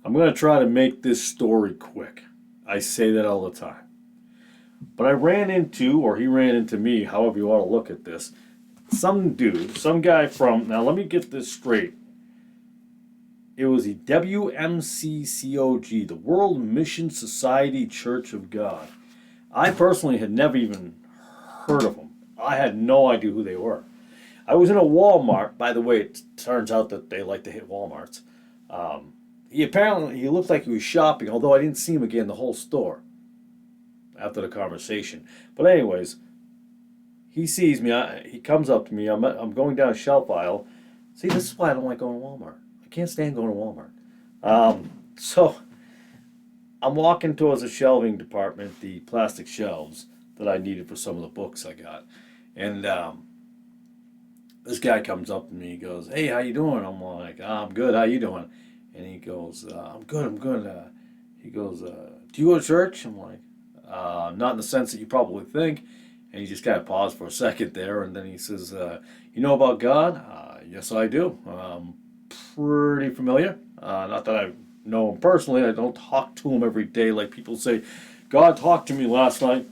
I'm going to try to make this story quick. I say that all the time. But I ran into, or he ran into me, however you want to look at this, some dude, some guy from, now let me get this straight. It was the W.M.S.C.O.G, the World Mission Society Church of God. I personally had never even heard of them. I had no idea who they were. I was in a Walmart. By the way, it turns out that they like to hit Walmarts. He looked like he was shopping, although I didn't see him again the whole store after the conversation. But anyways, he sees me. He comes up to me. I'm going down a shelf aisle. See, this is why I don't like going to Walmart. I can't stand going to Walmart. So I'm walking towards the shelving department, the plastic shelves that I needed for some of the books I got, and this guy comes up to me. He goes, "Hey, how you doing?" I'm like, "I'm good. How you doing?" And he goes, "I'm good. I'm good." He goes, "Do you go to church?" I'm like, "Not in the sense that you probably think." And he just kind of paused for a second there, and then he says, "You know about God?" Yes, I do. Pretty familiar. Not that I know him personally. I don't talk to him every day like people say. God talked to me last night.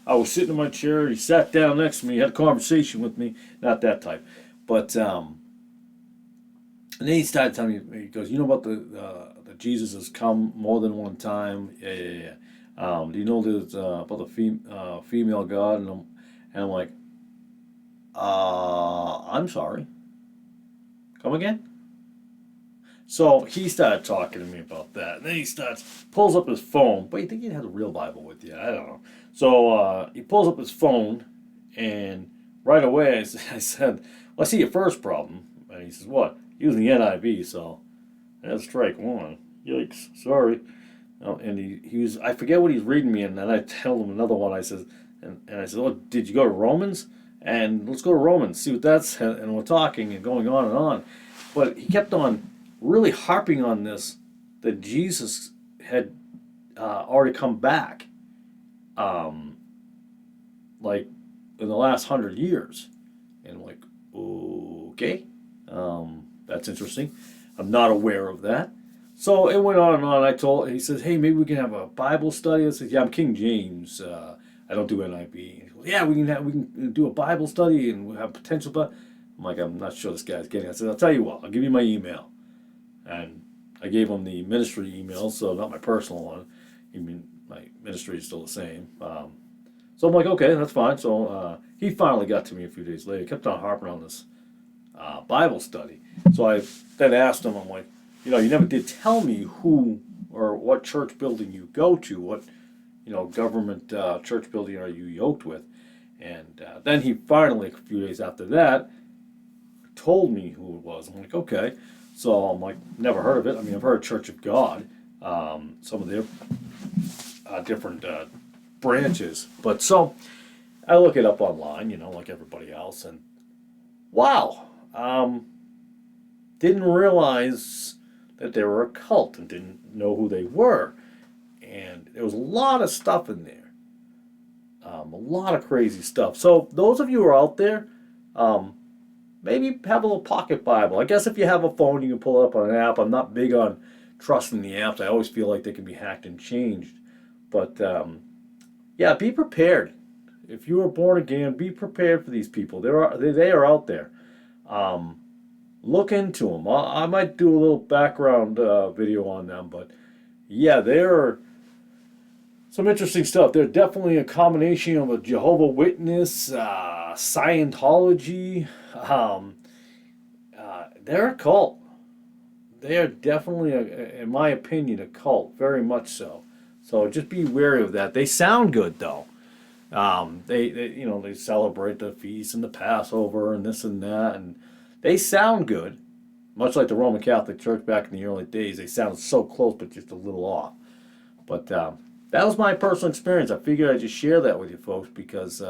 I was sitting in my chair. He sat down next to me, had a conversation with me. Not that type. But and then he started telling me. He goes, "You know about the Jesus has come more than one time." Yeah, yeah, yeah. Do you know there's about the female God? And I'm like, I'm sorry. Come again? So he started talking to me about that. And then pulls up his phone. But you think he'd have a real Bible with you? I don't know. So he pulls up his phone, and right away I said, "Well, I see your first problem." And he says, "What?" Using the NIV, so that's strike one. Yikes, sorry. And he was, I forget what he's reading me, and then I tell him another one. I said, "Oh, did you go to Romans? And let's go to Romans, see what that's," and we're talking and going on and on. But he kept on really harping on this that Jesus had already come back, um, like in the last 100 years. And I'm like, okay, that's interesting. I'm not aware of that. So it went on and on. He says, "Hey, maybe we can have a Bible study." I said, "Yeah, I'm King James. I don't do NIV." And he goes, "Yeah, we can do a Bible study and we have potential." But I'm like, "I'm not sure this guy's getting it." I said, "I'll tell you what. I'll give you my email." And I gave him the ministry email, so not my personal one. I mean, my ministry is still the same. So I'm like, "Okay, that's fine." So he finally got to me a few days later. He kept on harping on this Bible study. So I then asked him, I'm like, "You never did tell me who or what church building you go to. What, government church building are you yoked with?" And then he finally, a few days after that, told me who it was. I'm like, "Okay." So I'm like, never heard of it. I mean, I've heard Church of God, some of their different branches. But so I look it up online, like everybody else, and wow, didn't realize that they were a cult and didn't know who they were. And there was a lot of stuff in there, a lot of crazy stuff. So those of you who are out there, um, maybe have a little pocket Bible. I guess if you have a phone, you can pull it up on an app. I'm not big on trusting the apps. I always feel like they can be hacked and changed. But yeah, be prepared. If you are born again, be prepared for these people. They are out there. Um, Look into them. I might do a little background video on them, but yeah, they're some interesting stuff. They're definitely a combination of a Jehovah Witness, Scientology. They're a cult. They are definitely, in my opinion, a cult. Very much so. So just be wary of that. They sound good though. They celebrate the feast and the Passover and this and that, and they sound good. Much like the Roman Catholic Church back in the early days, they sound so close but just a little off. But that was my personal experience. I figured I'd just share that with you folks because,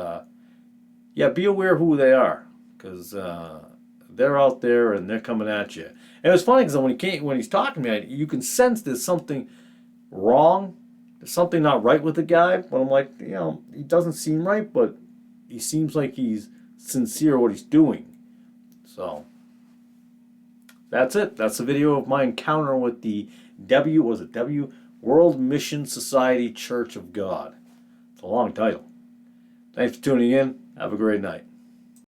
yeah, be aware who they are because they're out there and they're coming at you. And it's funny because when he's talking to me, you can sense there's something wrong. There's something not right with the guy. But I'm like, he doesn't seem right, but he seems like he's sincere what he's doing. So That's it. That's the video of my encounter with the W World Mission Society Church of God. It's a long title. Thanks for tuning in. Have a great night.